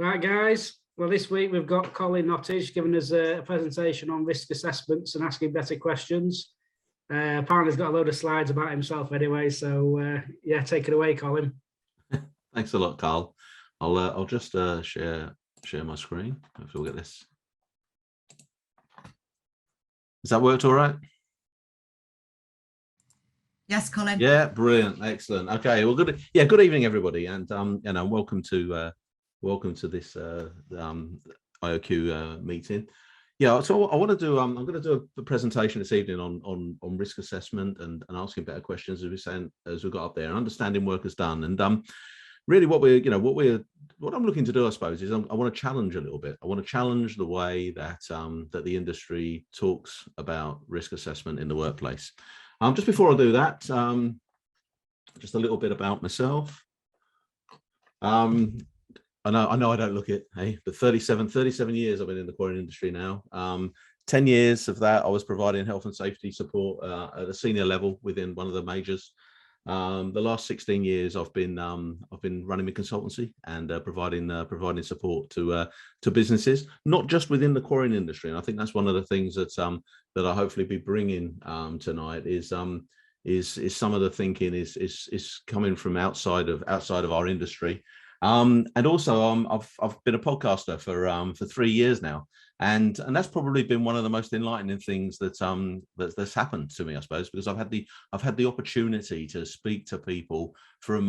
Right, guys. Well, this week we've got Colin Nottage giving us a presentation on risk assessments and asking better questions. Apparently, he's got a load of slides about himself anyway. So, yeah, take it away, Colin. Thanks a lot, Carl. I'll just share my screen. Hopefully, we'll get this. Has that worked all right? Yes, Colin. Yeah, brilliant, excellent. Okay, well, good evening, everybody, and welcome to this IOQ meeting. Yeah, so I want to do I'm going to do a presentation this evening on risk assessment and asking better questions as we got up there, and understanding work as done. And really, what I'm looking to do, I suppose, is I want to challenge a little bit. I want to challenge the way that that the industry talks about risk assessment in the workplace. Just before I do that, just a little bit about myself. I know I don't look it, hey, but 37 years I've been in the quarrying industry now. 10 years of that I was providing health and safety support at a senior level within one of the majors. The last 16 years I've been running my consultancy and providing support to businesses, not just within the quarrying industry. And I think that's one of the things that I'll hopefully be bringing tonight is some of the thinking is coming from outside of our industry. And also I've been a podcaster for 3 years now, and that's probably been one of the most enlightening things that's happened to me, I suppose, because I've had the opportunity to speak to people from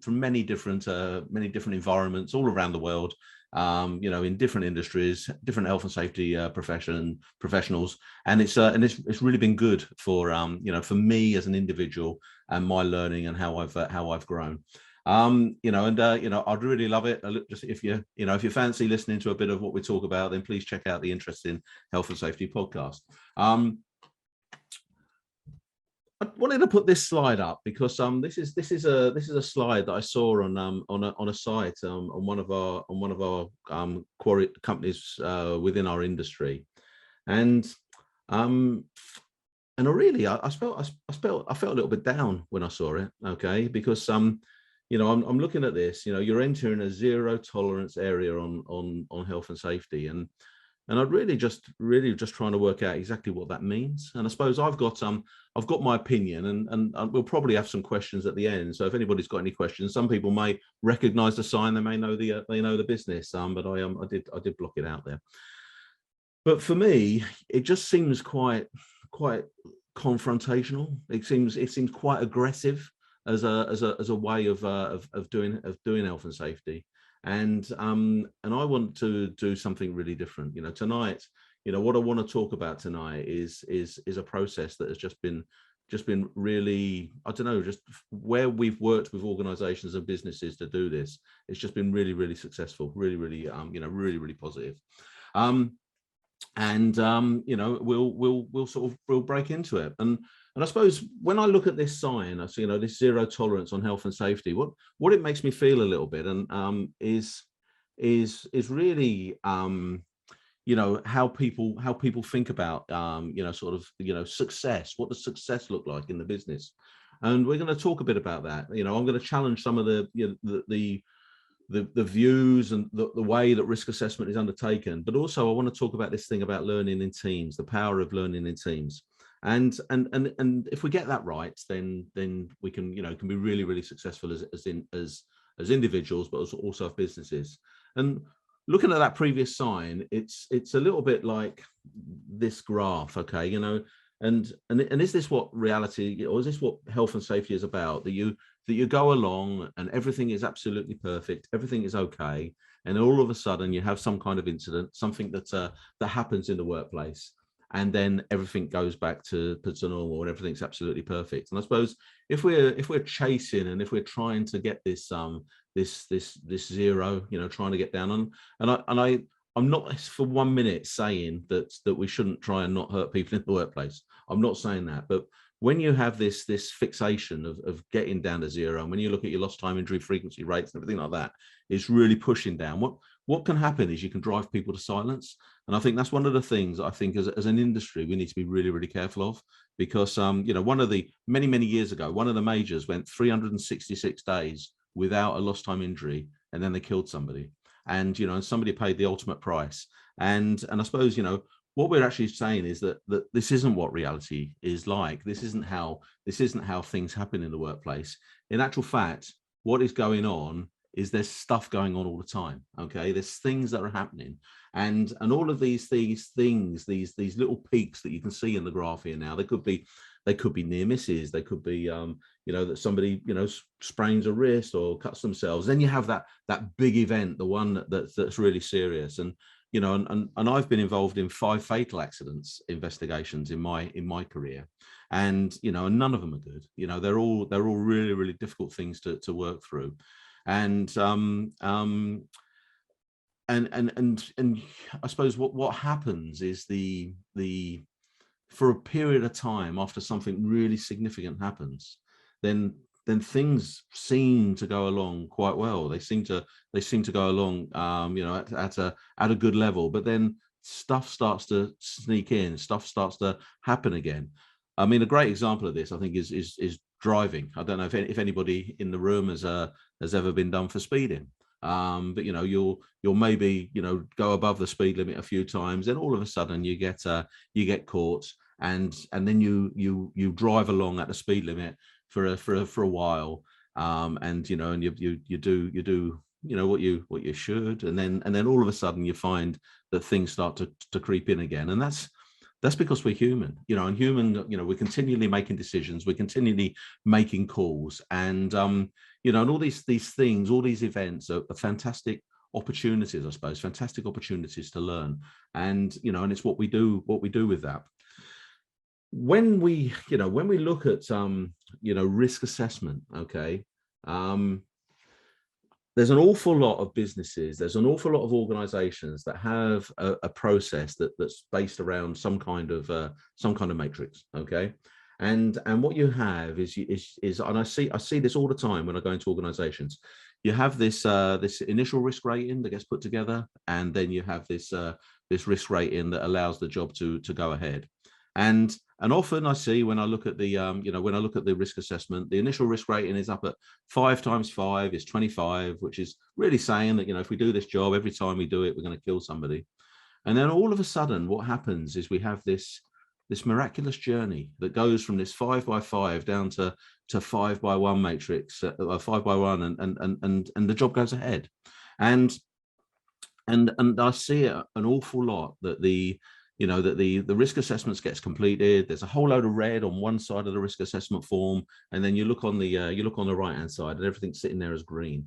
many different environments all around the world, in different industries, different health and safety professionals, and it's really been good for for me as an individual and my learning and how I've grown. I'd really love it. Just if you fancy listening to a bit of what we talk about, then please check out the Interesting Health and Safety podcast. I wanted to put this slide up because this is a slide that I saw on a site on one of our quarry companies within our industry, and I felt a little bit down when I saw it. Okay, because I'm looking at this. You're entering a zero tolerance area on health and safety, and I'd really just trying to work out exactly what that means. And I suppose I've got my opinion, and we'll probably have some questions at the end. So if anybody's got any questions, some people may recognise the sign, they may know the business, but I did block it out there. But for me, it just seems quite confrontational. It seems quite aggressive as a way of doing health and safety, and I want to do something really different. Tonight, what I want to talk about tonight is a process that has just been really, I don't know, just where we've worked with organizations and businesses to do this. It's just been really, really successful, really, really really positive. We'll break into it. And I suppose when I look at this sign, I see, this zero tolerance on health and safety. What it makes me feel a little bit, and is really how people think about success. What does success look like in the business? And we're going to talk a bit about that. I'm going to challenge some of the views and the way that risk assessment is undertaken, but also I want to talk about this thing about learning in teams, the power of learning in teams. And if we get that right, then we can be really, really successful as individuals, but also as businesses. And looking at that previous sign, it's a little bit like this graph, okay? And is this what reality, or is this what health and safety is about? That you go along and everything is absolutely perfect, everything is okay, and all of a sudden you have some kind of incident, something that happens in the workplace, and then everything goes back to normal and everything's absolutely perfect. And I suppose if we're chasing and if we're trying to get this zero, trying to get down on, and I'm not for 1 minute saying that we shouldn't try and not hurt people in the workplace. I'm not saying that, but when you have this fixation of getting down to zero, and when you look at your lost time injury frequency rates and everything like that, it's really pushing down. What can happen is you can drive people to silence. And I think that's one of the things I think as an industry, we need to be really, really careful of, because, one of the many years ago, one of the majors went 366 days without a lost time injury, and then they killed somebody. and and somebody paid the ultimate price. And I suppose what we're actually saying is that this isn't what reality is like. This isn't how things happen in the workplace. In actual fact, what is going on is there's stuff going on all the time. Okay, there's things that are happening, and all of these things, these little peaks that you can see in the graph here now. They could be near misses. They could be that somebody sprains a wrist or cuts themselves. Then you have that big event, the one that's really serious. And and I've been involved in 5 fatal accidents investigations in my career, and and none of them are good. They're all really, really difficult things to work through. And and I suppose what happens is the for a period of time after something really significant happens, then things seem to go along quite well. They seem to go along at a good level, but then stuff starts to sneak in, stuff starts to happen again. I mean, a great example of this, I think, is driving. I don't know if anybody in the room has ever been done for speeding. But you'll maybe go above the speed limit a few times, then all of a sudden you get caught, and then you drive along at the speed limit for a while, and you do what you should, and then all of a sudden you find that things start to creep in again. And that's because we're human, and we're continually making decisions, we're continually making calls, and and all these things, all these events are fantastic opportunities, I suppose, fantastic opportunities to learn. And and it's what we do with that. When we look at risk assessment, okay, there's an awful lot of businesses, there's an awful lot of organizations that have a process that's based around some kind of matrix, okay. And what you have is and I see this all the time when I go into organizations. You have this this initial risk rating that gets put together, and then you have this risk rating that allows the job to go ahead. And often I see, when I look at the when I look at the risk assessment, the initial risk rating is up at 5 times 5 is 25, which is really saying that if we do this job, every time we do it, we're going to kill somebody. And then all of a sudden, what happens is we have this miraculous journey that goes from this 5 by 5 down to 5 by 1 matrix, 5 by 1, and the job goes ahead. And I see it an awful lot that the risk assessments gets completed. There's a whole load of red on one side of the risk assessment form, and then you look on the right hand side, and everything's sitting there as green.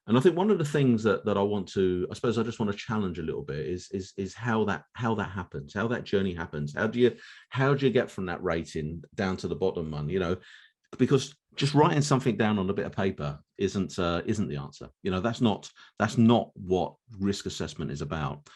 And I think one of the things that I want to, I suppose I just want to challenge a little bit is how that happens, how that journey happens. How do you get from that rating down to the bottom one? Because just writing something down on a bit of paper isn't the answer. That's not what risk assessment is about.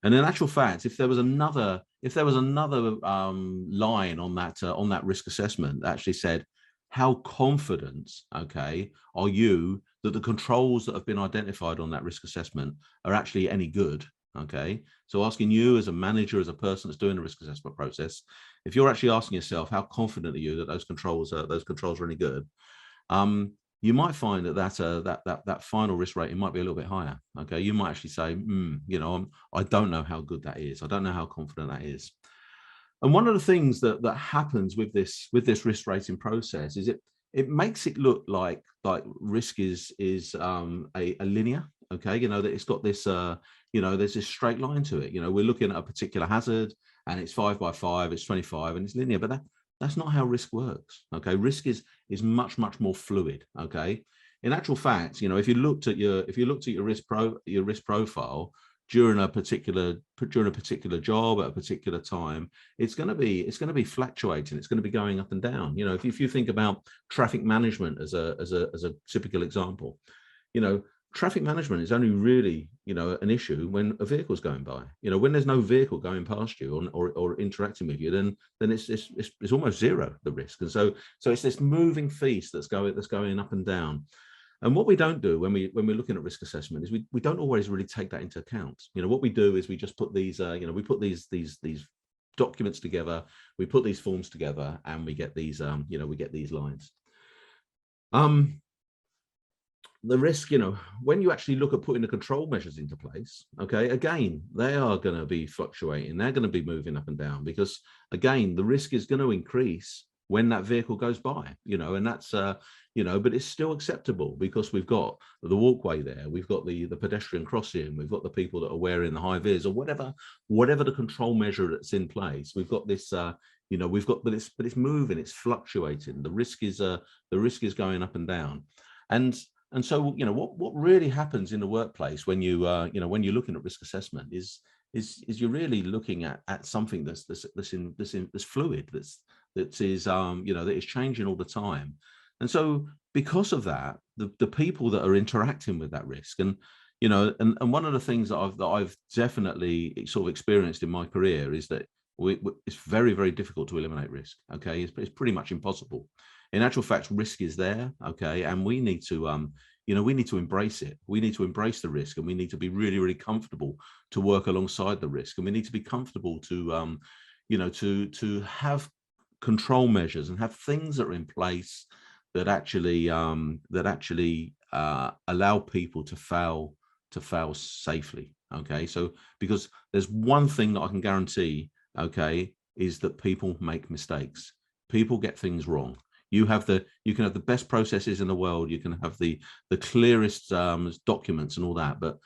And in actual fact, if there was another line on that risk assessment that actually said, how confident, okay, are you that the controls that have been identified on that risk assessment are actually any good? Okay, so asking you as a manager, as a person that's doing the risk assessment process, if you're actually asking yourself, how confident are you that those controls are any good? You might find that final risk rating might be a little bit higher. Okay, you might actually say, I don't know how good that is. I don't know how confident that is. And one of the things that happens with this risk rating process is it makes it look like risk is a linear. Okay, that it's got this there's this straight line to it. We're looking at a particular hazard, and it's 5 by 5, it's 25, and it's linear. But that's not how risk works. Okay, risk is much more fluid. Okay, in actual fact, if you looked at your risk profile during a particular job at a particular time, it's going to be fluctuating. It's going to be going up and down. If you think about traffic management as a typical example, traffic management is only really an issue when a vehicle's going by. When there's no vehicle going past you or interacting with you, then it's almost zero, the risk. And so it's this moving feast that's going up and down. And what we don't do when we're looking at risk assessment is we don't always really take that into account. What we do is we just put these we put these documents together, we put these forms together, and we get these we get these lines. the risk, when you actually look at putting the control measures into place, okay, again, they are going to be fluctuating. They're going to be moving up and down because, again, the risk is going to increase when that vehicle goes by, and that's, but it's still acceptable because we've got the walkway there, we've got the pedestrian crossing, we've got the people that are wearing the high vis or whatever the control measure that's in place. We've got this, but it's moving, it's fluctuating. The risk is going up and down, and so, what really happens in the workplace when when you're looking at risk assessment is you're really looking at something that's fluid, that is changing all the time. And so because of that, the people that are interacting with that risk, and one of the things that I've definitely sort of experienced in my career is that it's very, very difficult to eliminate risk. Okay, it's pretty much impossible. In actual fact, risk is there, okay, and we need to embrace it. We need to embrace the risk, and we need to be really, really comfortable to work alongside the risk, and we need to be comfortable to, to have control measures and have things that are in place that actually allow people to fail safely. Okay, so because there's one thing that I can guarantee, okay, is that people make mistakes. People get things wrong. You can have the best processes in the world. You can have the clearest documents and all that, but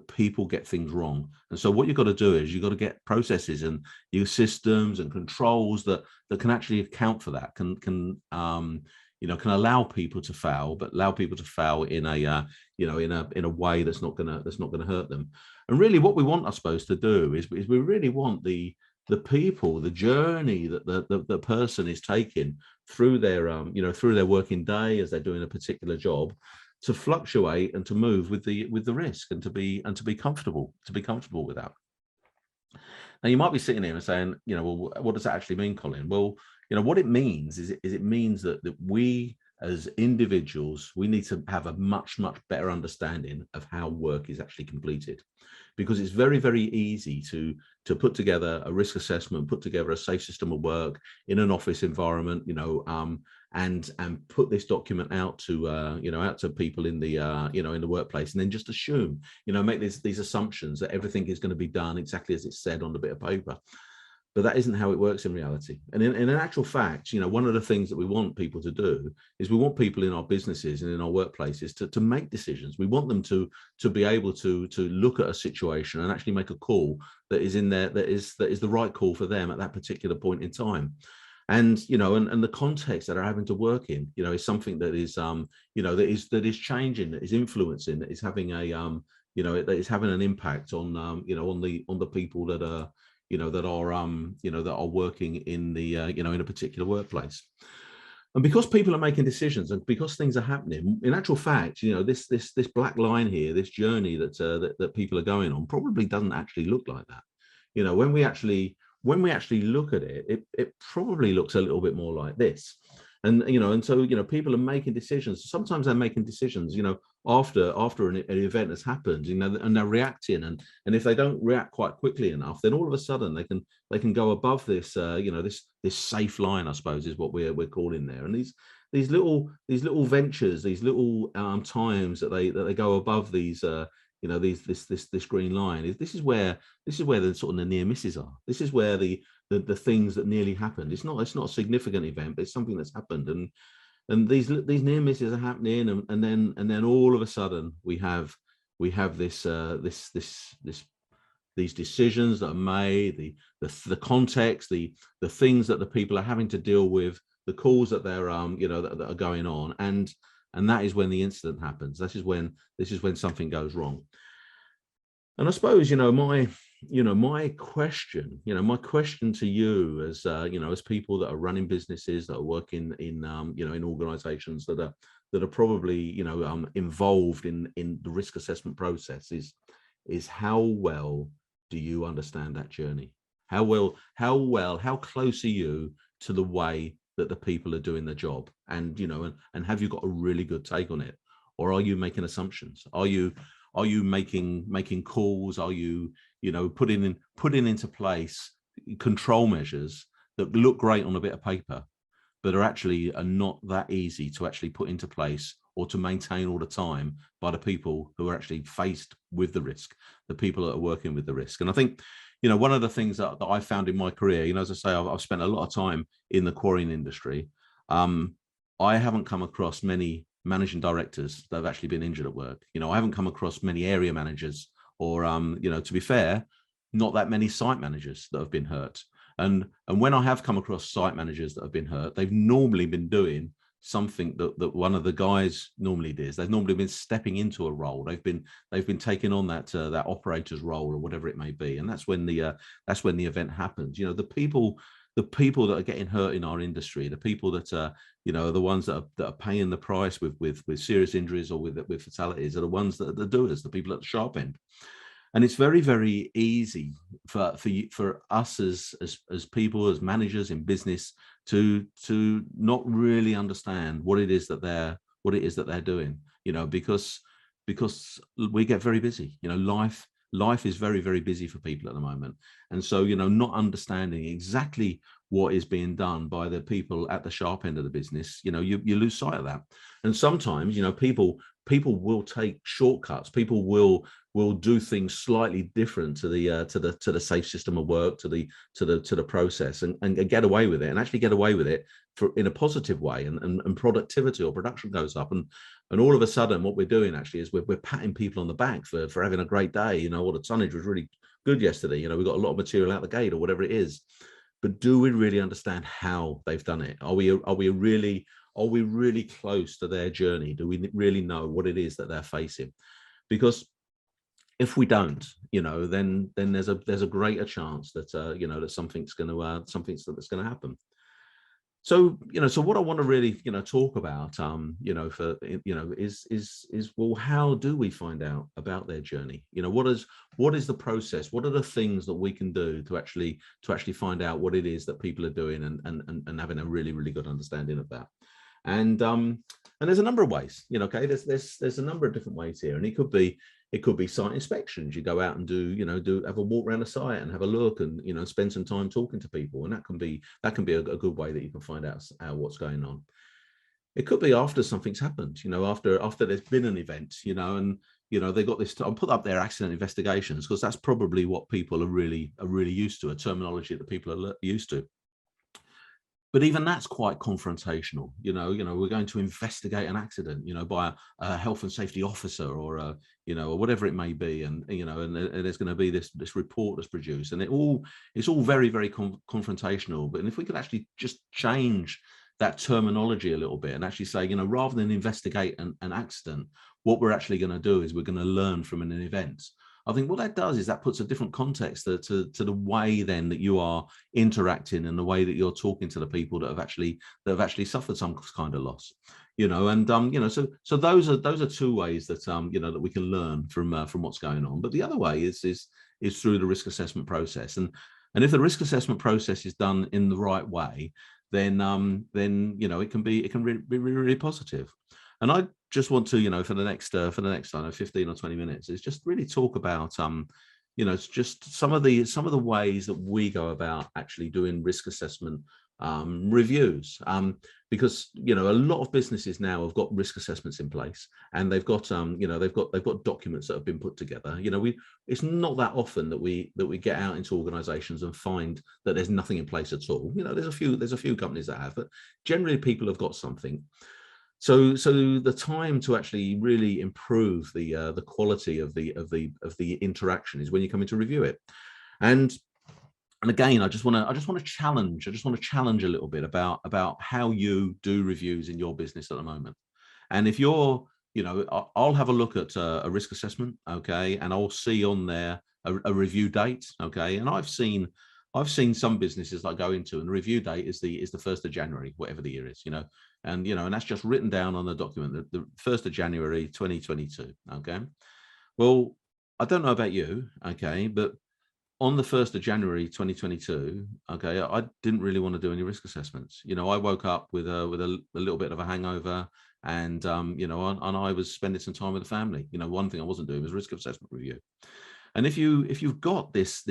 people get things wrong. And so what you've got to do is you've got to get processes and your systems and controls that can actually account for that, can allow people to fail, but allow people to fail in a in a way that's not gonna hurt them. And really, what we want, I suppose, to do is we really want the people, the journey that the person is taking through their through their working day as they're doing a particular job, to fluctuate and to move with the risk, and to be comfortable with that. Now, you might be sitting here and saying, well, what does that actually mean, Colin? Well, what it means is it means that we as individuals, we need to have a much better understanding of how work is actually completed, because it's very, very easy to put together a risk assessment, put together a safe system of work in an office environment, and put this document out to people in the in the workplace, and then just assume, make these assumptions that everything is going to be done exactly as it's said on the bit of paper. But that isn't how it works in reality. And in actual fact, one of the things that we want people to do is we want people in our businesses and in our workplaces to make decisions. We want them to be able to look at a situation and actually make a call that is in there, that is the right call for them at that particular point in time. And and the context that are having to work in, is something that is that is changing, that is influencing, that is having a that is having an impact on on the people that are that are working in the in a particular workplace. And because people are making decisions, and because things are happening, in actual fact, this black line here, this journey that people are going on, probably doesn't actually look like that. When we actually look at it, it probably looks a little bit more like this. And so people are making decisions. Sometimes they're making decisions after an event has happened, and they're reacting, and if they don't react quite quickly enough, then all of a sudden they can go above this this safe line, I suppose, is what we're calling there. And these little ventures, these little times that they go above these this green line, this is where the sort of the near misses are. This is where the things that nearly happened. It's not a significant event, but it's something that's happened, and these near misses are happening, and then all of a sudden we have this these decisions that are made, the context, the things that the people are having to deal with, the calls that they're that are going on, and that is when the incident happens. This is when something goes wrong. And I suppose my question to you as as people that are running businesses, that are working in in organizations that are probably involved in the risk assessment process is how well do you understand that journey? How close are you to the way that the people are doing their job? And and have you got a really good take on it? Or are you making assumptions? Are you making calls? Are you putting into place control measures that look great on a bit of paper, but are not that easy to actually put into place or to maintain all the time by the people who are actually faced with the risk, the people that are working with the risk. And I think, one of the things that I found in my career, as I say, I've spent a lot of time in the quarrying industry. I haven't come across many managing directors that have actually been injured at work. I haven't come across many area managers or, to be fair, not that many site managers that have been hurt. And when I have come across site managers that have been hurt, they've normally been doing something that one of the guys normally does. They've normally been stepping into a role. They've been taking on that operator's role or whatever it may be. And that's when the event happens. The people that are getting hurt in our industry, the people that are the ones that are paying the price with serious injuries or with fatalities, are the ones that are the doers, the people at the sharp end. And it's very, very easy for us as people, as managers in business, to not really understand what it is that they're doing, because we get very busy. Life is very, very busy for people at the moment. And so, not understanding exactly what is being done by the people at the sharp end of the business, you lose sight of that. And sometimes, people will take shortcuts. People will do things slightly different to the safe system of work, to the process, and get away with it, and actually get away with it in a positive way, and productivity or production goes up, and all of a sudden what we're doing actually is we're patting people on the back for having a great day. Or the tonnage was really good yesterday. We got a lot of material out the gate or whatever it is. But do we really understand how they've done it? Are we really close to their journey? Do we really know what it is that they're facing? Because if we don't, then there's a greater chance that that something's going to happen. So so what I want to really talk about is well, how do we find out about their journey? What is the process? What are the things that we can do to actually find out what it is that people are doing, and having a really, really good understanding of that? And there's a number of ways, okay, there's a number of different ways here. And it could be site inspections. You go out and have a walk around the site and have a look, and spend some time talking to people, and that can be a good way that you can find out what's going on. It could be after something's happened, after there's been an event, and they've got this. I'll put up their accident investigations, because that's probably what people are really used to, a terminology that people are used to. But even that's quite confrontational. We're going to investigate an accident, by a health and safety officer, or or whatever it may be, and and there's going to be this report that's produced, and it's all very, very confrontational. But if we could actually just change that terminology a little bit, and actually say, rather than investigate an accident, what we're actually going to do is we're going to learn from an event. I think what that does is that puts a different context to the way then that you are interacting, and the way that you're talking to the people that have actually suffered some kind of loss, and so those are two ways that that we can learn from what's going on. But the other way is through the risk assessment process, and if the risk assessment process is done in the right way, then it can be really, really positive. And I just want to, for the next 15 or 20 minutes, is just really talk about, it's just some of the ways that we go about actually doing risk assessment reviews, because a lot of businesses now have got risk assessments in place, and they've got they've got documents that have been put together. It's not that often that we get out into organizations and find that there's nothing in place at all. There's a few companies that have, but generally people have got something. So the time to actually really improve the quality of the interaction is when you come in to review it. And again, I just want to challenge a little bit about how you do reviews in your business at the moment. And if you're, I'll have a look at a risk assessment, okay, and I'll see on there a review date, okay. And I've seen some businesses that I go into, and the review date is the 1st of January, whatever the year is, and and that's just written down on the document, the 1st of January 2022. Okay, well, I don't know about you, okay, but on the 1st of January 2022, okay, I didn't really want to do any risk assessments. I woke up with a little bit of a hangover, and and I was spending some time with the family. One thing I wasn't doing was risk assessment review. And if you've got this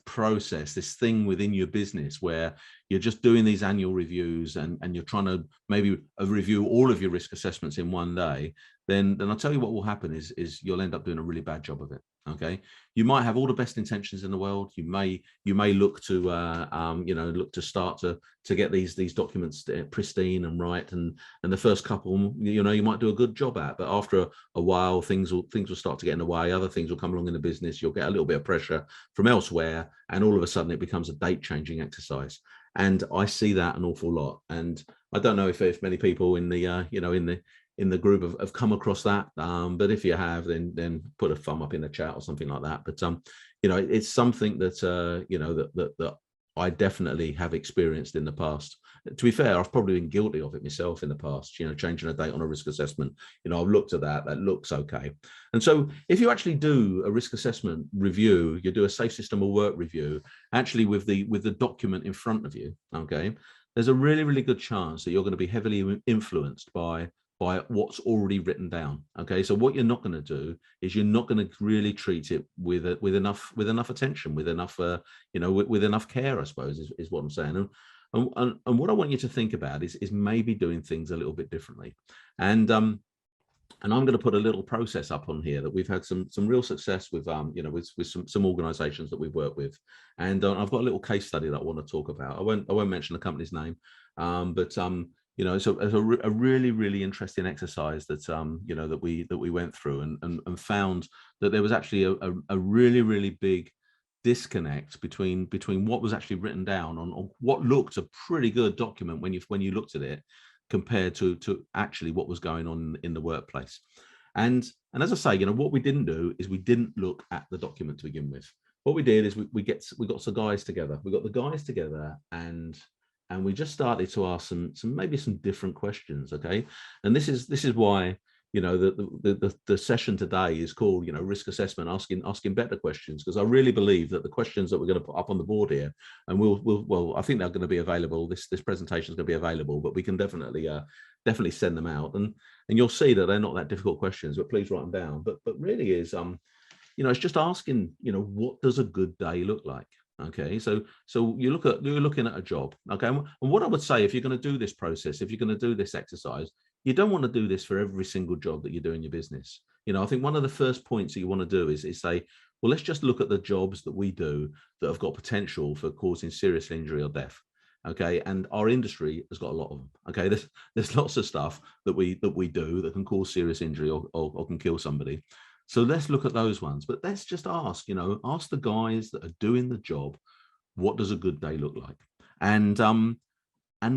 process, this thing within your business where you're just doing these annual reviews and you're trying to maybe review all of your risk assessments in one day, then I'll tell you what will happen is you'll end up doing a really bad job of it. Okay, you might have all the best intentions in the world. You may look to look to start to get these documents pristine and right, and the first couple, you might do a good job at, but after a while things will start to get in the way. Other things will come along in the business. You'll get a little bit of pressure from elsewhere, and all of a sudden it becomes a date changing exercise. And I see that an awful lot. And I don't know if many people in the in the group have come across that, but if you have, then put a thumb up in the chat or something like that. But it's something that that I definitely have experienced in the past. To be fair, I've probably been guilty of it myself in the past, changing a date on a risk assessment. I've looked at that looks okay. And so if you actually do a risk assessment review, you do a safe system of work review, actually with the document in front of you, okay, there's a really, really good chance that you're going to be heavily influenced by what's already written down. Okay, so what you're not going to do is you're not going to really treat it with enough attention, with enough with enough care, I suppose, is what I'm saying. And what I want you to think about is maybe doing things a little bit differently. And I'm going to put a little process up on here that we've had some real success with with some organizations that we've worked with. And I've got a little case study that I want to talk about. I won't mention the company's name, but it's a really, really interesting exercise that that we went through and found that there was actually a really, really big disconnect between what was actually written down on what looked a pretty good document when you looked at it, compared to actually what was going on in the workplace. And as I say, what we didn't do is we didn't look at the document to begin with. What we did is we got some guys together. We got the guys together and we just started to ask some different questions. Okay, and this is why the session today is called risk assessment, asking better questions, because I really believe that the questions that we're going to put up on the board here, and we'll I think they're going to be available. This presentation is going to be available, but we can definitely send them out, and you'll see that they're not that difficult questions. But please write them down. But really is it's just asking what does a good day look like. Okay, so you're looking at a job. Okay, and what I would say, if you're going to do this process, if you're going to do this exercise, you don't want to do this for every single job that you do in your business. I think one of the first points that you want to do is say, well, let's just look at the jobs that we do that have got potential for causing serious injury or death. Okay, and our industry has got a lot of them. Okay, there's lots of stuff that we do that can cause serious injury or can kill somebody. So let's look at those ones. But let's just ask the guys that are doing the job, what does a good day look like? And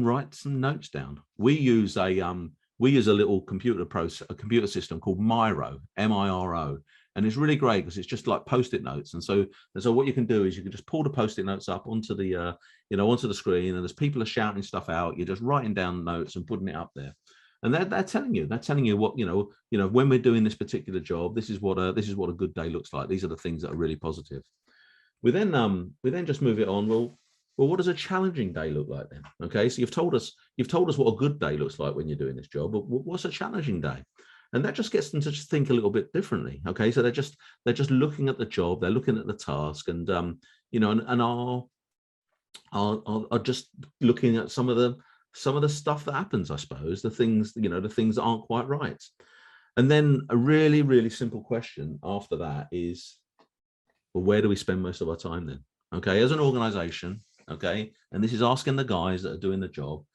write some notes down. We use a little computer system called Miro, M-I-R-O, and it's really great because it's just like post-it notes. And so what you can do is you can just pull the post-it notes up onto the onto the screen, and as people are shouting stuff out, you're just writing down notes and putting it up there. And they're telling you what when we're doing this particular job, this is what a good day looks like. These are the things that are really positive. We then just move it on. Well, what does a challenging day look like then? Okay, so you've told us what a good day looks like when you're doing this job, but what's a challenging day? And that just gets them to just think a little bit differently. Okay, so they're just looking at the job, they're looking at the task, and and are just looking at some of the stuff that happens, I suppose, the things that aren't quite right. And then a really, really simple question after that is, well, where do we spend most of our time then? Okay, as an organization, okay, and this is asking the guys that are doing the job,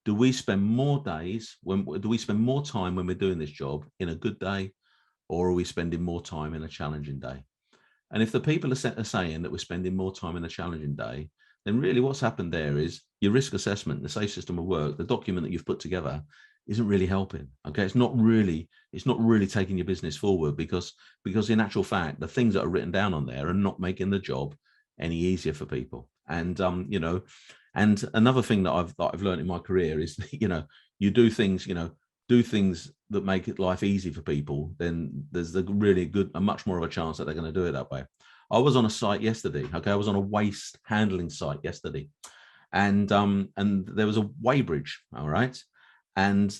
do we spend more time when we're doing this job in a good day, or are we spending more time in a challenging day? And if the people are saying that we're spending more time in a challenging day, then really what's happened there is your risk assessment, the safe system of work, the document that you've put together isn't really helping. Okay, it's not really taking your business forward, because in actual fact, the things that are written down on there are not making the job any easier for people. And and another thing that I've learned in my career is you do things that make life easy for people, then there's a much more of a chance that they're going to do it that way. I was on a site yesterday. Okay, I was on a waste handling site yesterday, and there was a weighbridge. All right, and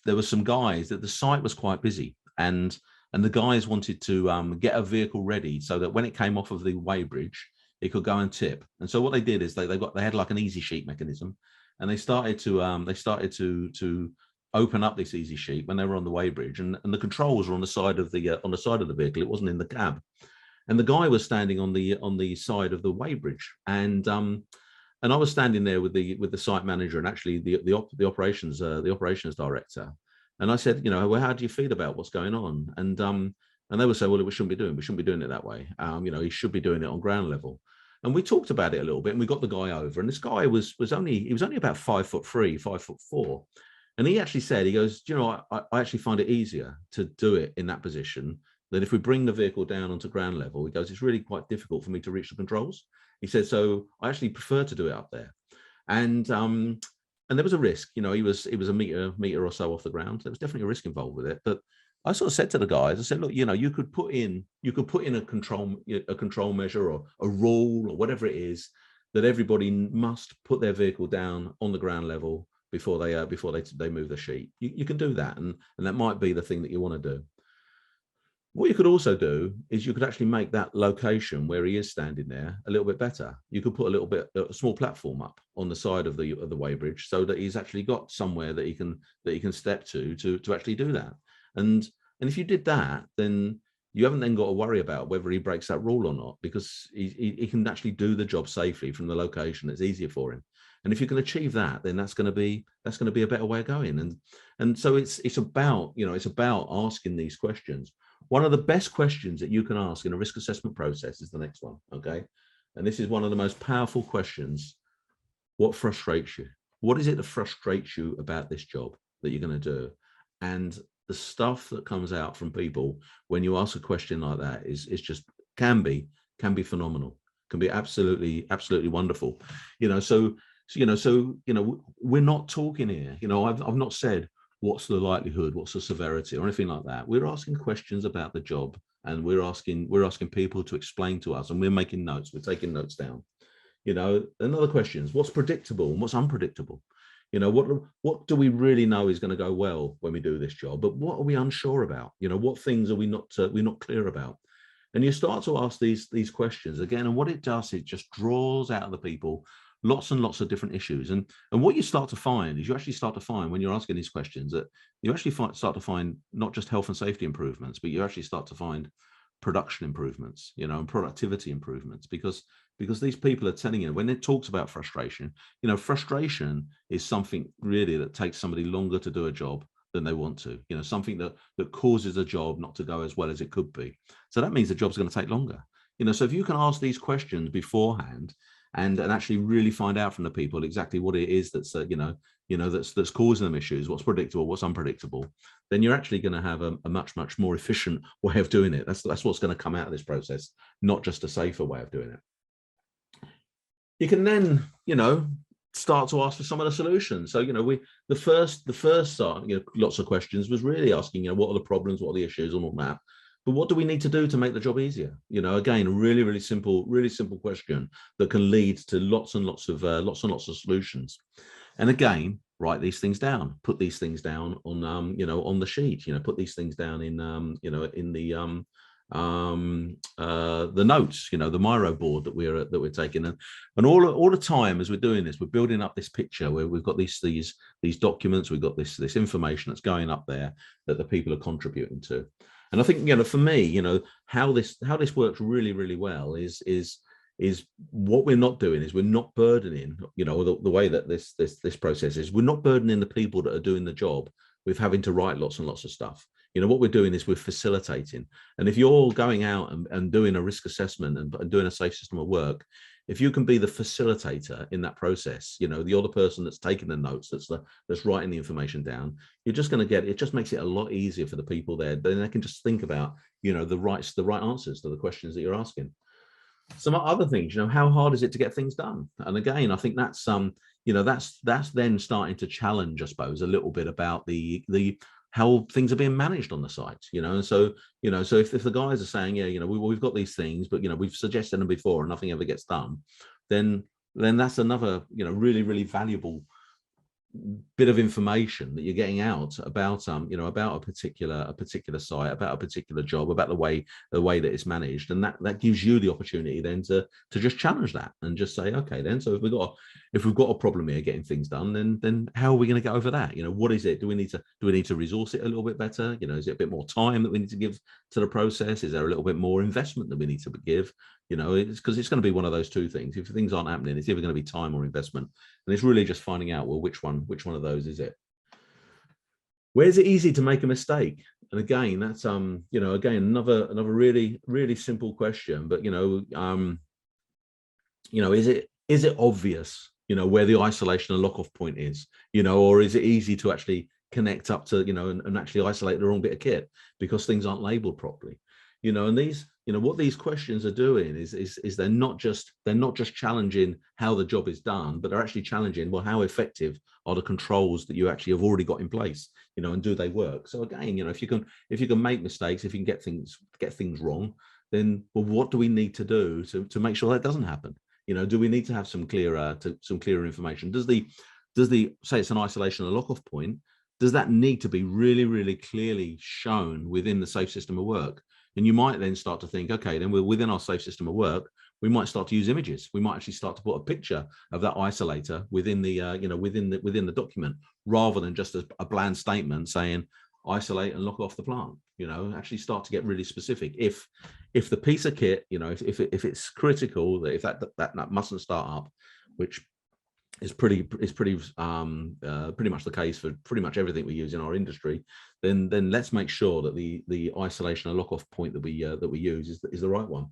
there were some guys that the site was quite busy, and the guys wanted to get a vehicle ready so that when it came off of the weighbridge, it could go and tip. And so what they did is they had like an easy sheet mechanism, and they started to open up this easy sheet when they were on the weighbridge, and the controls were on the side of the vehicle. It wasn't in the cab, and the guy was standing on the side of the weighbridge, and I was standing there with the site manager and actually the operations director, and I said, well, how do you feel about what's going on? And they would say, well, we shouldn't be doing it that way. He should be doing it on ground level. And we talked about it a little bit, and we got the guy over. And this guy was only about 5'3", 5'4", and he actually said, he goes, I actually find it easier to do it in that position than if we bring the vehicle down onto ground level. He goes, it's really quite difficult for me to reach the controls. He said, so I actually prefer to do it up there. And there was a risk. It was a meter or so off the ground. There was definitely a risk involved with it, but I sort of said to the guys, I said, look, you could put in a control measure or a rule or whatever it is that everybody must put their vehicle down on the ground level before they move the sheet. You can do that, and that might be the thing that you want to do. What you could also do is you could actually make that location where he is standing there a little bit better. You could put a small platform up on the side of the weighbridge so that he's actually got somewhere that he can step to actually do that. And if you did that, then you haven't then got to worry about whether he breaks that rule or not, because he can actually do the job safely from the location that's easier for him. And if you can achieve that, then that's going to be a better way of going. And so it's about asking these questions. One of the best questions that you can ask in a risk assessment process is the next one, okay? And this is one of the most powerful questions. What frustrates you? What is it that frustrates you about this job that you're going to do? And the stuff that comes out from people when you ask a question like that is just can be phenomenal, can be absolutely wonderful. So we're not talking here. I've not said what's the likelihood, what's the severity, or anything like that. We're asking questions about the job, and we're asking people to explain to us, and we're making notes. We're taking notes down. Another question is what's predictable and what's unpredictable. What do we really know is going to go well when we do this job, but what are we unsure about? What things are we're not clear about? And you start to ask these questions again, and what it does, it just draws out of the people lots and lots of different issues. And what you start to find is when you're asking these questions that you actually start to find not just health and safety improvements, but you actually start to find production improvements, and productivity improvements, because these people are telling you, when it talks about frustration, frustration is something really that takes somebody longer to do a job than they want to, something that causes a job not to go as well as it could be. So that means the job's going to take longer. So if you can ask these questions beforehand and actually really find out from the people exactly what it is that's that's causing them issues, what's predictable, what's unpredictable, then you're actually going to have a much more efficient way of doing it. That's what's going to come out of this process, not just a safer way of doing it. You can then start to ask for some of the solutions. So the first start, lots of questions was really asking what are the problems, what are the issues, and all that. But what do we need to do to make the job easier? Again, a really simple question that can lead to lots and lots of solutions. And again, write these things down. Put these things down on on the sheet. Put these things down in in the notes. The Miro board that we're taking. And all the time as we're doing this, we're building up this picture where we've got these documents. We've got this information that's going up there that the people are contributing to. And I think, for me, how this works really well is what we're not doing is we're not burdening, the way that this process is, we're not burdening the people that are doing the job with having to write lots and lots of stuff. What we're doing is we're facilitating. And if you're going out and doing a risk assessment and doing a safe system of work, if you can be the facilitator in that process, the other person that's taking the notes, that's writing the information down, you're just going to get, it just makes it a lot easier for the people there. Then they can just think about, the right answers to the questions that you're asking. Some other things, how hard is it to get things done? And again, I think that's that's then starting to challenge, I suppose, a little bit about the how things are being managed on the site, and so so if the guys are saying, we've got these things, but we've suggested them before and nothing ever gets done, then that's another really valuable bit of information that you're getting out about about a particular site, about a particular job, about the way that it's managed, and that gives you the opportunity then to just challenge that and just say, okay, then, so if we've got a problem here getting things done, then how are we going to get over that? What is it? Do we need to resource it a little bit better? Is it a bit more time that we need to give to the process? Is there a little bit more investment that we need to give? It's because it's going to be one of those two things. If things aren't happening, it's either going to be time or investment. And it's really just finding out, well, which one of those is it? Where is it easy to make a mistake? And again, that's again, another really, really simple question. But is it obvious, where the isolation and lock-off point is, or is it easy to actually connect up to, and actually isolate the wrong bit of kit because things aren't labeled properly? And these, what these questions are doing is they're not just challenging how the job is done, but they're actually challenging, well, how effective are the controls that you actually have already got in place, and do they work? So again, if you can make mistakes, if you can get things wrong, then, well, what do we need to do to make sure that doesn't happen? Do we need to have some clearer information? Does the say it's an isolation or lock-off point, does that need to be really, really clearly shown within the safe system of work? And you might then start to think, okay, then we're within our safe system of work, we might start to use images. We might actually start to put a picture of that isolator within the within the document, rather than just a bland statement saying isolate and lock off the plant. Actually start to get really specific. If the piece of kit, if it's critical, that if that mustn't start up, which is pretty much the case for pretty much everything we use in our industry, then let's make sure that the isolation and lock-off point that we use is the right one.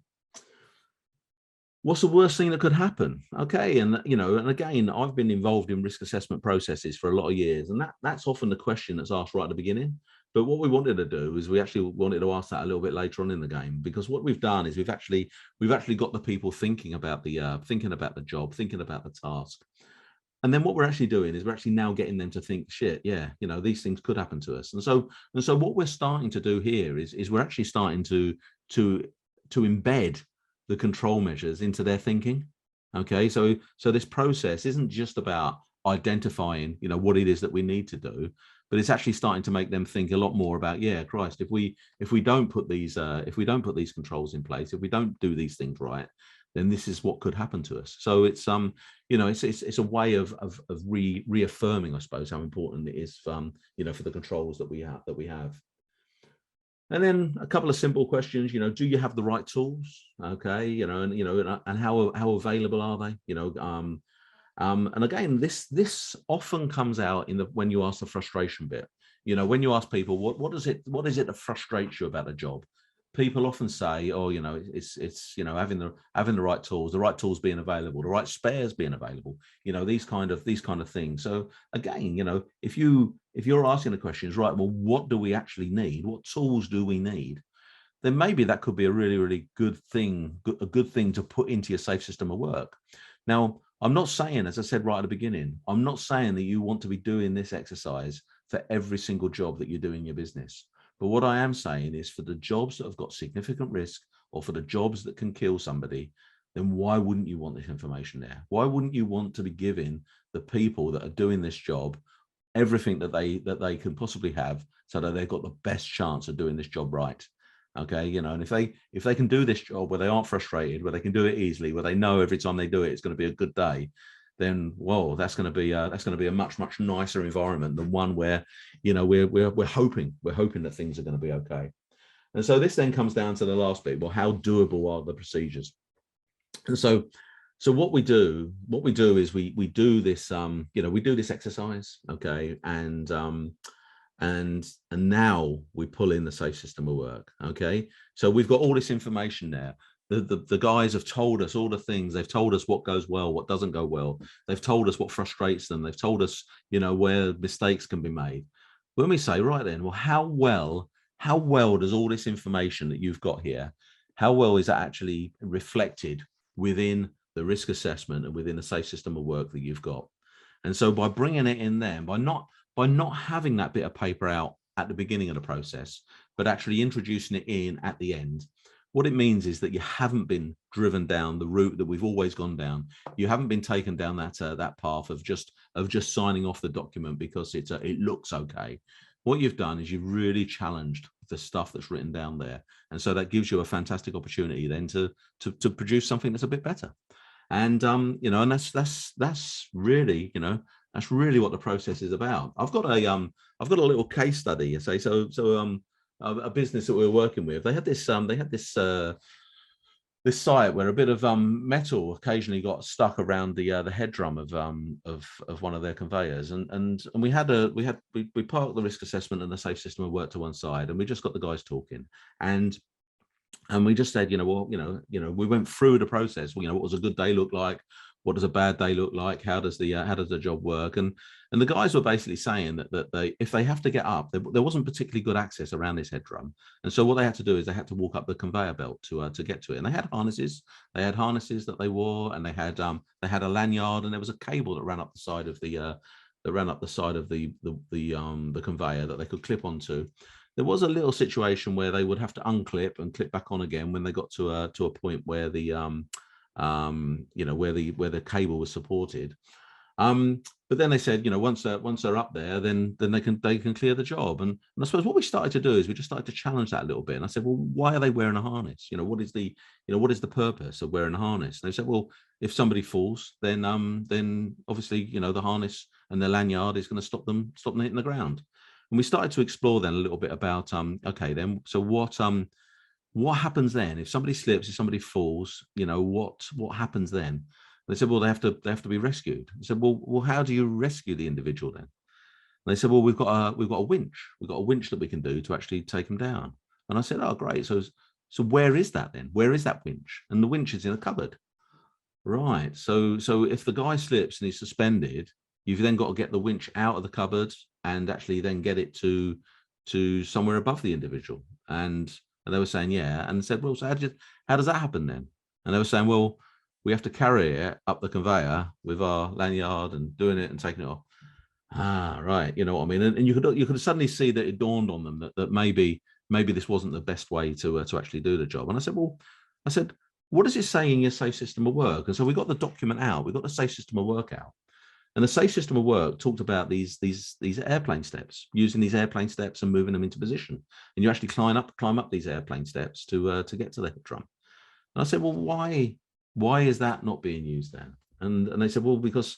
What's the worst thing that could happen? Okay, and and again, I've been involved in risk assessment processes for a lot of years, and that's often the question that's asked right at the beginning. But what we wanted to do is we actually wanted to ask that a little bit later on in the game, because what we've done is we've actually got the people thinking about the job, thinking about the task. And then what we're actually doing is we're actually now getting them to think, shit, yeah, these things could happen to us. And so what we're starting to do here is we're actually starting to embed the control measures into their thinking. Okay, so this process isn't just about identifying, what it is that we need to do, but it's actually starting to make them think a lot more about, yeah, Christ, if we don't put these controls in place, if we don't do these things right, then this is what could happen to us. So it's it's a way of reaffirming, I suppose, how important it is for the controls that we have. And then a couple of simple questions, do you have the right tools? Okay, and how available are they? And again, this often comes out when you ask the frustration bit. When you ask people, what is it that frustrates you about the job? People often say, oh, it's having the right tools being available, the right spares being available, these kind of things. So again, if you're asking the questions, right, well, what do we actually need? What tools do we need? Then maybe that could be a really, really good thing to put into your safe system of work. Now, I'm not saying, as I said right at the beginning, I'm not saying that you want to be doing this exercise for every single job that you do in your business. But what I am saying is, for the jobs that have got significant risk, or for the jobs that can kill somebody, then why wouldn't you want this information there? Why wouldn't you want to be giving the people that are doing this job everything that they can possibly have, so that they've got the best chance of doing this job right? Okay, and if they can do this job where they aren't frustrated, where they can do it easily, where they know every time they do it, it's going to be a good day, then, whoa, that's going to be a much, much nicer environment than one where, we're hoping that things are going to be okay. And so this then comes down to the last bit. Well, how doable are the procedures? And so what we do is we do this, we do this exercise, okay, and now we pull in the safe system of work. Okay, so we've got all this information there. The guys have told us all the things. They've told us what goes well, what doesn't go well. They've told us what frustrates them. They've told us, where mistakes can be made. When we say, right then, well, how well does all this information that you've got here, how well is that actually reflected within the risk assessment and within the safe system of work that you've got? And so by bringing it in there, by not having that bit of paper out at the beginning of the process, but actually introducing it in at the end, What it means is that you haven't been driven down the route that we've always gone down. You haven't been taken down that path of just signing off the document because it looks okay. What you've done is you've really challenged the stuff that's written down there, and so that gives you a fantastic opportunity then to produce something that's a bit better. And you know, and that's really, you know, that's really what the process is about. I've got a little case study. A business that we were working with, they had this this site where a bit of metal occasionally got stuck around the head drum of one of their conveyors, and we parked the risk assessment and the safe system of work to one side, and we just got the guys talking, and we just said, you know, well, we went through the process. You know, what does a good day look like? What does a bad day look like? How does the job work? And the guys were basically saying that they, if they have to get up, there wasn't particularly good access around this head drum, and so what they had to do is they had to walk up the conveyor belt to get to it. And they had harnesses. They had harnesses that they wore, and they had a lanyard, and there was a cable that ran up the side of the conveyor that they could clip onto. There was a little situation where they would have to unclip and clip back on again when they got to a point where the you know, where the cable was supported. But then they said, you know, once they're up there, then they can clear the job. And I suppose what we started to do is we just started to challenge that a little bit. And I said, well, why are they wearing a harness? You know, what is the purpose of wearing a harness? And they said, well, if somebody falls, then obviously, you know, the harness and the lanyard is going to stop them hitting the ground. And we started to explore then a little bit about, okay, then, so what happens then if somebody slips, if somebody falls, you know, what happens then? They said, well, they have to be rescued. I said, well, how do you rescue the individual then? And they said, well, we've got a winch. We've got a winch that we can do to actually take them down. And I said, oh, great. So where is that then? Where is that winch? And the winch is in a cupboard. Right. So if the guy slips and he's suspended, you've then got to get the winch out of the cupboard and actually then get it to somewhere above the individual. And they were saying, yeah. And said, well, so how does that happen then? And they were saying, well, we have to carry it up the conveyor with our lanyard and doing it and taking it off. Ah, right. You know what I mean? And you could suddenly see that it dawned on them that maybe this wasn't the best way to actually do the job. And I said, what does it say in your safe system of work? And so we got the document out. We got the safe system of work out. And the safe system of work talked about these airplane steps, using these airplane steps and moving them into position. And you actually climb up these airplane steps to get to the head drum. And I said, well, why is that not being used then? And they said, well, because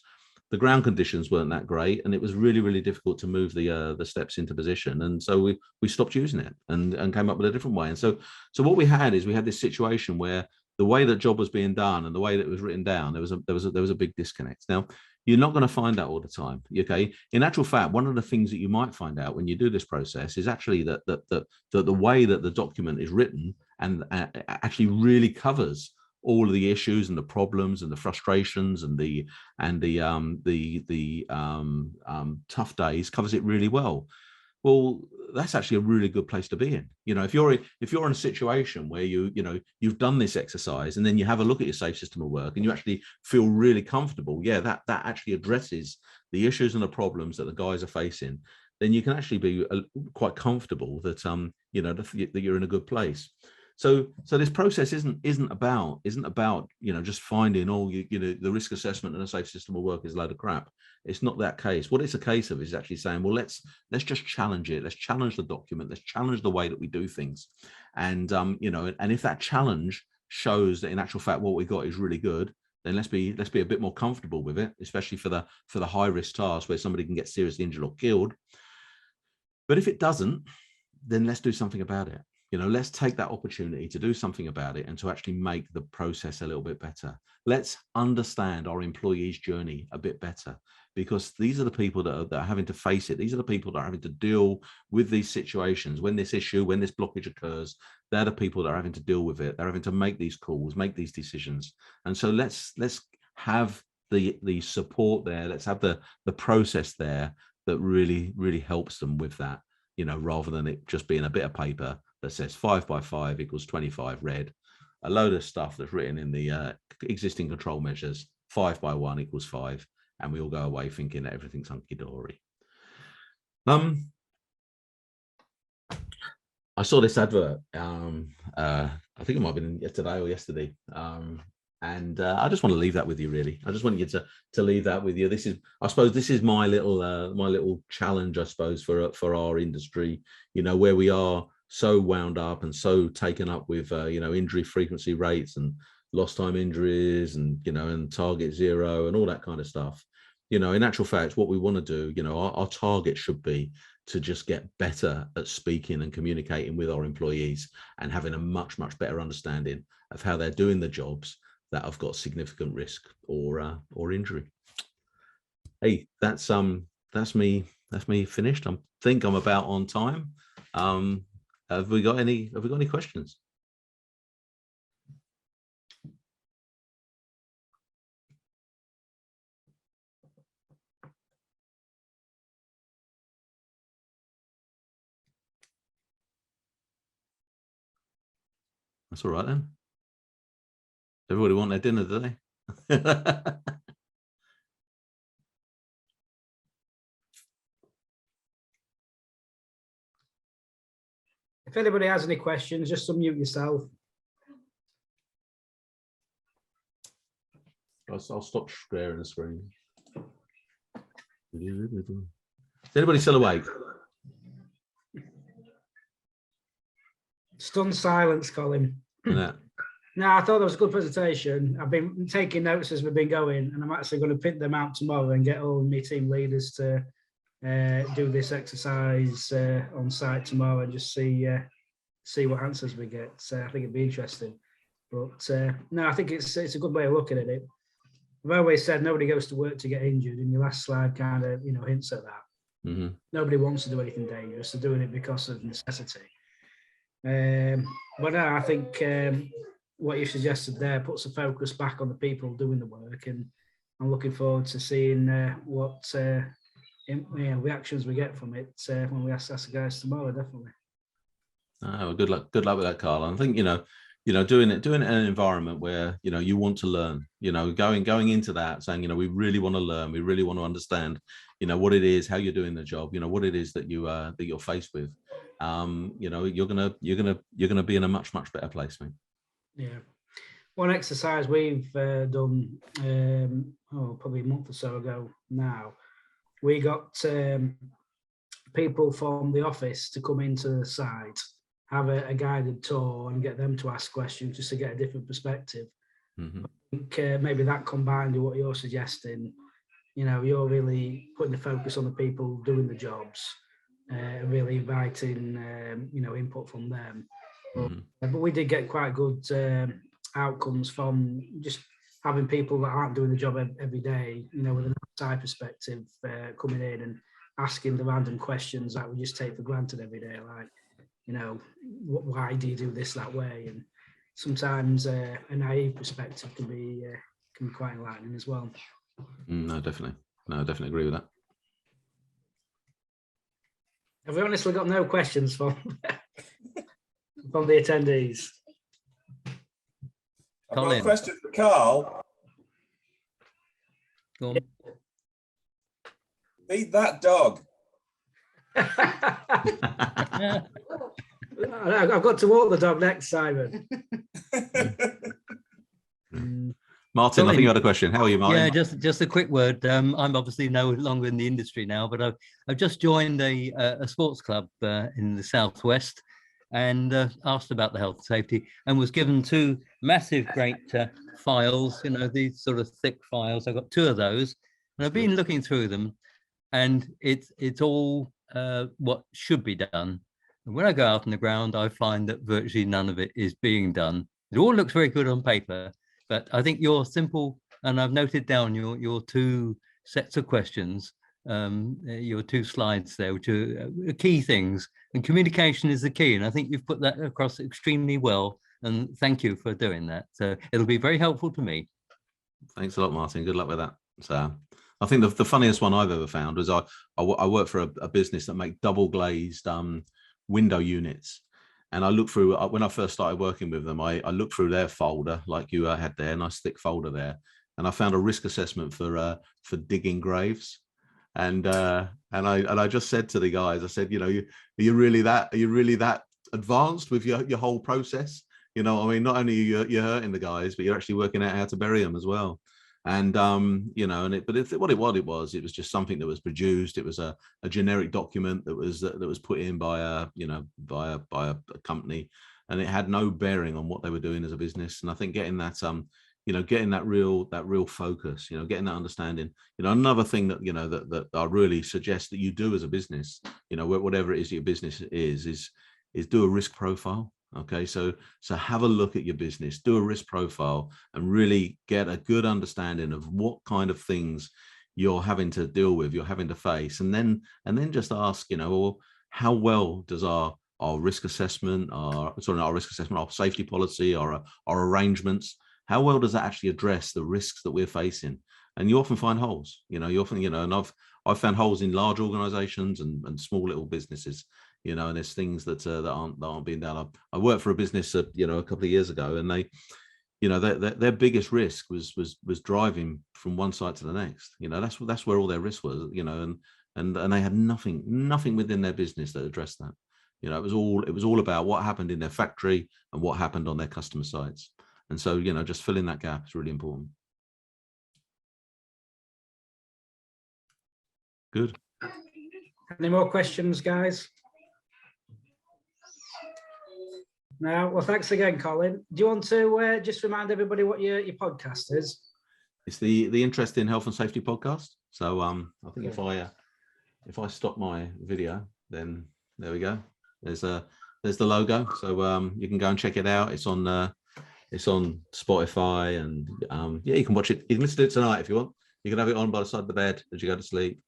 the ground conditions weren't that great, and it was really, really difficult to move the steps into position. And so we stopped using it and came up with a different way. And so what we had this situation where the way that job was being done and the way that it was written down, there was a big disconnect. Now, you're not going to find that all the time. Okay. In actual fact, one of the things that you might find out when you do this process is actually that the way that the document is written and actually really covers all of the issues and the problems and the frustrations and the tough days, covers it really well. Well, that's actually a really good place to be in. You know, if you're in a situation where you've done this exercise and then you have a look at your safe system of work and you actually feel really comfortable, yeah, that actually addresses the issues and the problems that the guys are facing, then you can actually be quite comfortable that that you're in a good place. So this process isn't about just finding the risk assessment and a safe system of work is a load of crap. It's not that case. What it's a case of is actually saying, well, let's just challenge it. Let's challenge the document. Let's challenge the way that we do things. And and if that challenge shows that in actual fact what we got is really good, then let's be a bit more comfortable with it, especially for the high risk task where somebody can get seriously injured or killed. But if it doesn't, then let's do something about it. Let's take that opportunity to do something about it and to actually make the process a little bit better. Let's understand our employees' journey a bit better, because these are the people that are having to face it. These are the people that are having to deal with these situations. When this blockage occurs, they're the people that are having to deal with it. They're having to make these calls, make these decisions. And so let's have the support there. Let's have the process there that really, really helps them with that, rather than it just being a bit of paper that says 5 by 5 equals 25 red, a load of stuff that's written in the existing control measures, 5 by 1 equals 5, and we all go away thinking that everything's hunky-dory. I saw this advert. I think it might have been today or yesterday. And I just want to leave that with you, really. I just want you to leave that with you. I suppose this is my little challenge, I suppose, for our industry, where we are so wound up and so taken up with, injury frequency rates and lost time injuries and target zero and all that kind of stuff. In actual fact, what we want to do, our target should be to just get better at speaking and communicating with our employees and having a much, much better understanding of how they're doing the jobs that have got significant risk or injury. Hey, that's me finished. I think I'm about on time. Have we got any questions? That's all right then. Everybody want their dinner today? If anybody has any questions, just unmute yourself. I'll stop sharing the screen. Is anybody still awake? Stunned silence, Colin. Yeah. No, I thought that was a good presentation. I've been taking notes as we've been going, and I'm actually going to print them out tomorrow and get all my team leaders to do this exercise on site tomorrow and just see what answers we get. So I think it'd be interesting. But no, I think it's a good way of looking at it. I've always said nobody goes to work to get injured, and your last slide kind of hints at that. Mm-hmm. Nobody wants to do anything dangerous. They're doing it because of necessity. But no, I think what you suggested there puts the focus back on the people doing the work, and I'm looking forward to seeing what reactions we get from it when we ask the guys tomorrow. Definitely. Well, good luck with that, Carl. I think doing it in an environment where you want to learn. Going into that saying we really want to learn, we really want to understand what it is, how you're doing the job, what it is that you're faced with. You're gonna be in a much better place, mate. Yeah. One exercise we've done probably a month or so ago now, we got people from the office to come into the site, have a guided tour and get them to ask questions just to get a different perspective. Mm-hmm. I think maybe that combined with what you're suggesting, you're really putting the focus on the people doing the jobs, really inviting input from them. Mm-hmm. But we did get quite good outcomes from just having people that aren't doing the job every day, with an outside perspective coming in and asking the random questions that we just take for granted every day, like, why do you do this that way? And sometimes a naive perspective can be quite enlightening as well. No, definitely agree with that. Have we honestly got no questions from the attendees? I've got a question for Carl. Go on. Feed that dog. I've got to walk the dog next, Simon. Martin, I think you had a question. How are you, Martin? Yeah, just a quick word. I'm obviously no longer in the industry now, but I've just joined a sports club in the southwest, and asked about the health and safety, and was given two massive, great files. These sort of thick files. I've got two of those, and I've been looking through them, and it's all what should be done. And when I go out on the ground, I find that virtually none of it is being done. It all looks very good on paper, but I think you're simple, and I've noted down your two sets of questions, your two slides there, which are key things, and communication is the key. And I think you've put that across extremely well, and thank you for doing that. So it'll be very helpful to me. Thanks a lot, Martin. Good luck with that. So I think the funniest one I've ever found was I work for a business that make double glazed window units. And I looked through, when I first started working with them, I looked through their folder like you had there, nice thick folder there, and I found a risk assessment for digging graves. And I just said to the guys, I said, are you really that advanced with your whole process. You know, I mean, not only you're hurting the guys, but you're actually working out how to bury them as well. And you know, what it was just something that was produced. It was a generic document that was put in by a company, and it had no bearing on what they were doing as a business. And I think getting that getting that real focus, getting that understanding. Another thing that that I really suggest that you do as a business, whatever it is your business is do a risk profile. Okay, so have a look at your business, do a risk profile, and really get a good understanding of what kind of things you're having to deal with, you're having to face, and then just ask, well, how well does our risk assessment, our safety policy, our arrangements, how well does that actually address the risks that we're facing? And you often find holes, and I've found holes in large organizations and small little businesses. And there's things that aren't being done. I worked for a business, a couple of years ago, and they, their biggest risk was driving from one site to the next. That's where all their risk was. And they had nothing within their business that addressed that. It was all about what happened in their factory and what happened on their customer sites. And so, just filling that gap is really important. Good. Any more questions, guys? No. Well, thanks again, Colin. Do you want to just remind everybody what your podcast is? It's the Interest in Health and Safety podcast. So I think if I stop my video, then there we go. There's the logo. So you can go and check it out. It's on Spotify, and you can watch it. You can listen to it tonight if you want. You can have it on by the side of the bed as you go to sleep,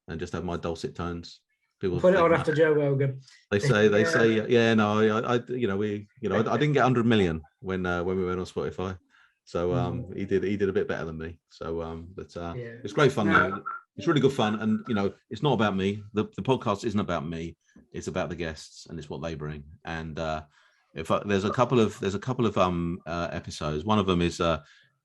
and just have my dulcet tones. People put it on after Joe Rogan. They say, yeah, no, I didn't get 100 million when we went on Spotify, so he did a bit better than me. So, it's great fun. No. It's really good fun, and it's not about me. The podcast isn't about me. It's about the guests, and it's what they bring. And there's a couple of episodes. One of them is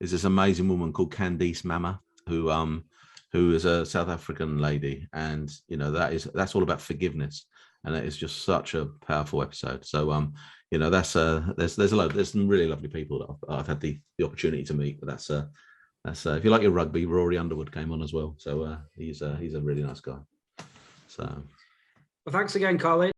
this amazing woman called Candice Mama, who is a South African lady, and that's all about forgiveness, and it is just such a powerful episode. So there's some really lovely people that I've had the opportunity to meet. But that's if you like your rugby, Rory Underwood came on as well. So he's a really nice guy. So well, thanks again, Colin.